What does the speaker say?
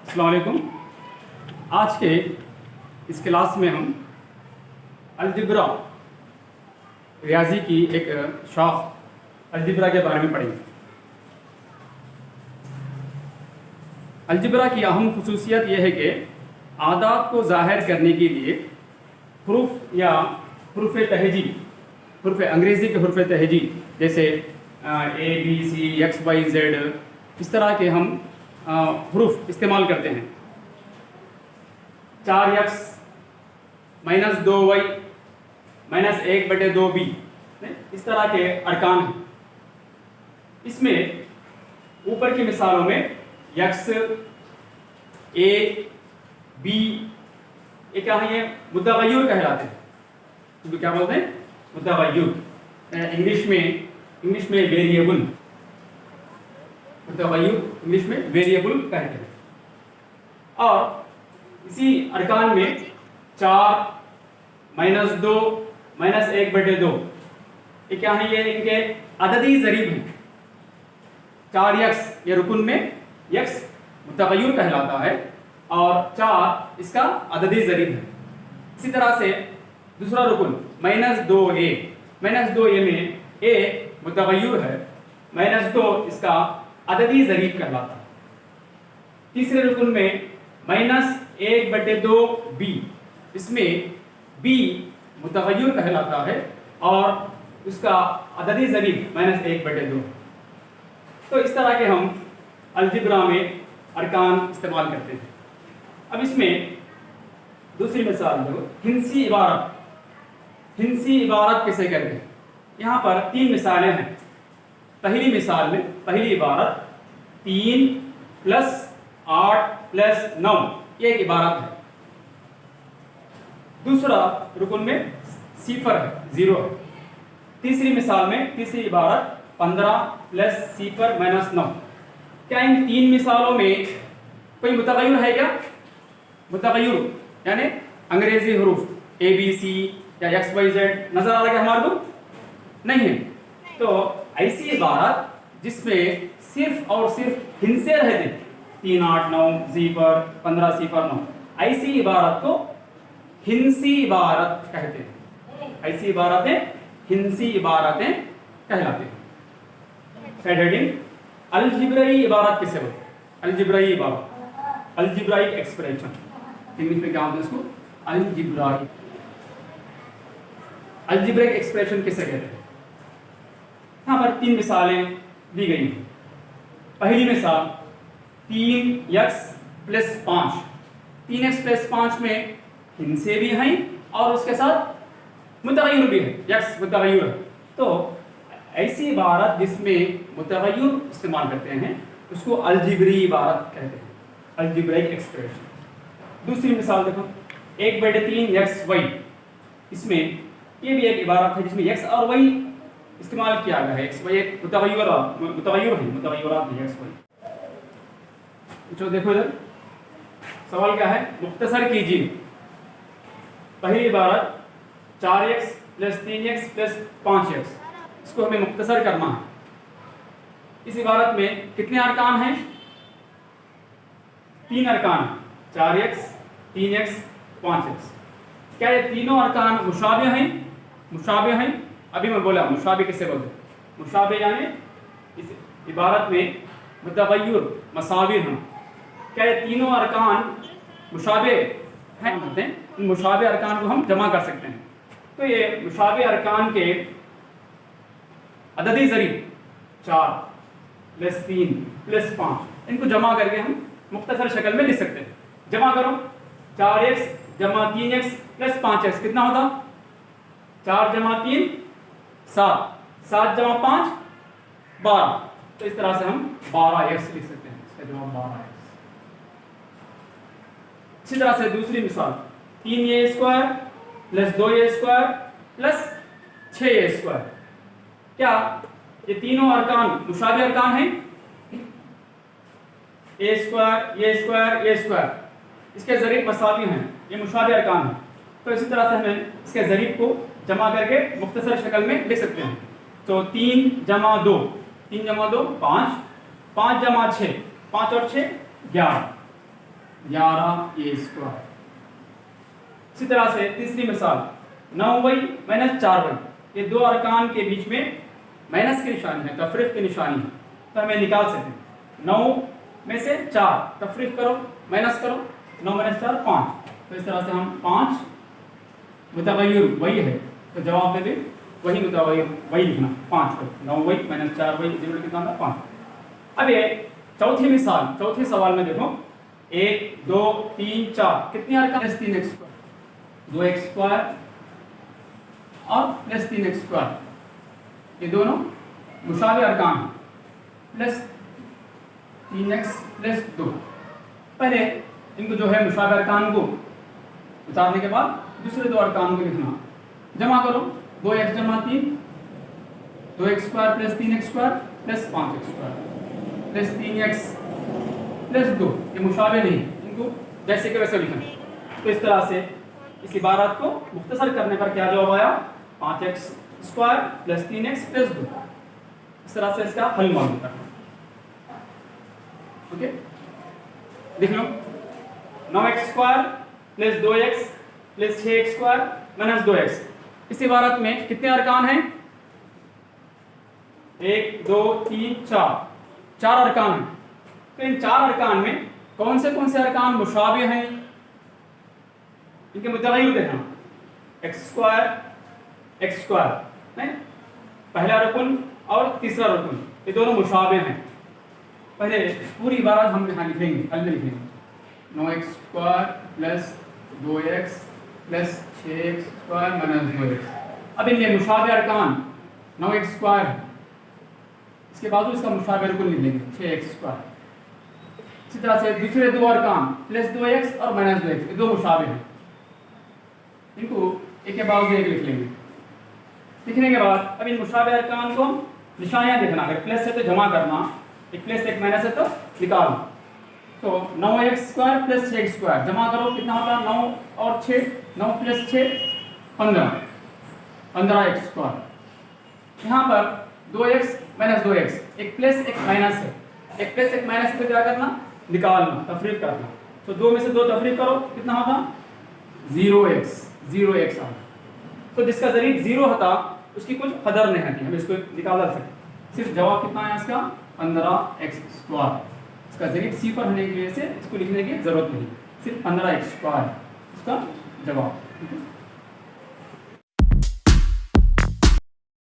अस्सलाम वालेकुम। आज के इस क्लास में हम अलजिब्रा रियाजी की एक शाख अलजिब्रा के बारे में पढ़ेंगे। अलजिब्रा की अहम खुसूसियत यह है कि आदात को ज़ाहिर करने के लिए हरूफ या हरूफ तहजी, हरूफ अंग्रेज़ी के हरूफ तहजी जैसे A B C X Y Z, इस तरह के हम हरूफ इस्तेमाल करते हैं। 4x - 2y - 1/2b, इस तरह के अरकान हैं। इसमें ऊपर की मिसालों में x, a, b ये क्या है, ये मुतग़य्यर कहलाते हैं। तो क्या बोलते हैं? मुतग़य्यर। इंग्लिश में वेरिएबल, मुतग़य्यर इंग्लिश में वेरिएबल कहते हैं। और इसी अरकान में 4 - 2 - 1/2 ये क्या है, ये इनके अददी ज़रीब हैं। 4x ये रुकुन में x मुतग़य्यर कहलाता है और 4 इसका अददी ज़रीब है। इसी तरह से दूसरा रुकुन -2a, -2a में a मुतग़य्यर है, -2 इसका अददी ज़रीब कहलाता है। तीसरे रुकुन में -1/2b, इसमें b मुतग़य्यर कहलाता है और उसका अददी ज़रीब -1/2। तो इस तरह के हम अलजिब्रा में अरकान इस्तेमाल करते हैं। अब इसमें दूसरी मिसाल दो, हिंसी इबारत। हिंसी इबारत किसे कहते हैं? यहाँ पर 3 मिसालें हैं। पहली मिसाल में पहली इबारत 3 + 8 + 9 ये एक इबारत है। दूसरा रुकुन में सिफर है, 0 है। तीसरी मिसाल में तीसरी इबारत 15 + सिफर - 9। क्या इन 3 मिसालों में कोई मुतग़य्यर है क्या? मुतग़य्यर यानी अंग्रेजी हरूफ A B C या X Y Z नजर आ रहा है हमारे को? नहीं है। तो ऐसी इबारत जिसमें सिर्फ और सिर्फ हिंसे रहते, 3 8 9 सिफर 15 सिफर 9, ऐसी इबारत को हिंसी इबारत कहते हैं। ऐसी इबारतें हिंसी इबारतें कहलाते हैं। हेडिंग अलजिब्राई इबारत किसे बोलते हैं? अलजिब्राई इबारत, अलजिब्राइक एक्सप्रेशन, इंग्लिश में क्या होता है इसको? अलजिब्राई। अलजिब्राइक एक्सप्रेशन किसे कहते हैं? यहाँ पर 3 मिसालें दी गई हैं। पहली मिसाल 3x + 5। 3x + 5 में हिंसे भी हैं और उसके साथ मुतग़य्यर भी है, x मुतग़य्यर है। तो ऐसी इबारत जिसमें मुतग़य्यर इस्तेमाल करते हैं उसको अलजिब्री इबारत कहते हैं, अलजिब्राइक एक्सप्रेशन। दूसरी मिसाल देखो 1/3xy, इसमें ये भी एक इबारत है जिसमें x और y इस्तेमाल किया गया है। x y एक मुतग़य्यरात है x y। जो देखो इधर सवाल क्या है, मुख्तसर कीजिए। पहली इबारत 4x + 3x + 5x, इसको हमें मुख्तसर करना है। इस इबारत में कितने अरकान हैं? 3 अरकान, 4x 3x 5x। क्या ये तीनों अरकान मुशाबे हैं? मुशाबे हैं। अभी मैं बोला मुशाबे किसे बोलते हैं? मुशाबे यानी इस इबारत में मुतग़य्यर मसाविर हैं। क्या ये तीनों अरकान मुशाबे हैं? होते हैं। इन मुशाबे अरकान को हम जमा कर सकते हैं। तो ये मुशाबे अरकान के अददी ज़रीब 4 + 3 + 5, इनको जमा करके हम मुख्तसर शक्ल में लिख सकते हैं। जमा करो, 4x + 3x + 5x कितना होता? 4 + 3 7, 7 + 5 12। तो इस तरह से हम 12x लिख सकते हैं। इसका जवाब 12x। इसी तरह से दूसरी मिसाल 3a² + 2a² + 6a²। क्या ये तीनों अरकान मुशाबे अरकान हैं? a², इसके ज़रीब मसावी हैं, ये मुशाबे अरकान हैं। तो इसी तरह से हमें इसके ज़रीब को जमा करके मुख्तसर शक्ल में लिख सकते हैं। तो 3 + 2, 3 + 2 5, 5 + 6, 5 और 6 11। 11a²। इसी तरह से तीसरी मिसाल 9y माइनस 4y, ये दो अरकान के बीच में माइनस की निशानी है, तफरीक की निशानी है, तो हमें निकाल सकते हैं। 9 में से 4 तफरीक करो, माइनस करो, 9 माइनस 4 5, तो इस तरह से हम 5 मुतगय्यर वही है, तो जवाब में भी वही मुतगय्यर वही लिखना 5 को, 9y माइनस 4y जीरो कितना था 5। अब ये चौथी मिसाल, चौथे सवाल में देखो 1 2 3 4 कितने अरकान, प्लस 3x², 2x² और प्लस 3x², ये दोनों मुशाबे अरकान हैं, प्लस 3x प्लस 2। पहले इनको जो है मुशाबे अरकान को उतारने के बाद दूसरे दो अरकान को लिखना, जमा करो, 2x जमा 3, 2x² plus 3x² plus 5x² plus 3x plus 2, ये मुशाबे नहीं, इनको जैसे कि वैसे लिखना। तो इस तरह से इस इबारत को मुख्तसर करने पर क्या जवाब आया, 5x² प्लस 3x प्लस 2। इस तरह से इसका हल मालूम करना। ओके, लिख लो 9x² plus 2x plus 6x² minus 2x। इस इबारत में कितने अरकान हैं, 1 2 3 4, 4 अरकान हैं। तो इन 4 अरकान में कौन से अरकान मुशाबे हैं, इनके मुतगय्यर देखना, x² नहीं, पहला रुकन और तीसरा रुकन, ये दोनों मुशाबे हैं। पहले पूरी इबारत हम यहाँ लिखेंगे, हल में लिखेंगे, 9x² plus 2x plus 6x² minus 2x। अब इनमें मुशाबे अरकान 9x² है, इसके बाजू इसका मुशाबे रुकन लिख लेंगे 6x²। इसी तरह से दूसरे दो अरकान प्लस 2x और माइनस 2x, ये दो मुशाबे हैं, इनको एक के बाजू एक लिख लेंगे। लिखने के बाद अब इन मुशाबे अरकान को निशानियाँ देखना, अगर प्लस है तो जमा करना, एक प्लस एक माइनस है तो निकालना। तो 9x² प्लस 6x², जमा करो कितना होता है, 9 और 6, 9 प्लस 6 15, 15x²। यहाँ पर 2x माइनस 2x, एक प्लस एक माइनस है, एक प्लस एक माइनस को क्या करना, निकालना, तफरीक करना। तो 2 में से 2 तफरीक करो, कितना होगा 0x आ। तो जिसका ज़रीब 0 होता उसकी कुछ कदर नहीं आती, हम इसको निकाल सकते। सिर्फ जवाब कितना है इसका 15x²। इसका ज़रीब सिफर होने की वजह से इसको लिखने की ज़रूरत नहीं, सिर्फ 15x² इसका जवाब। ठीक है।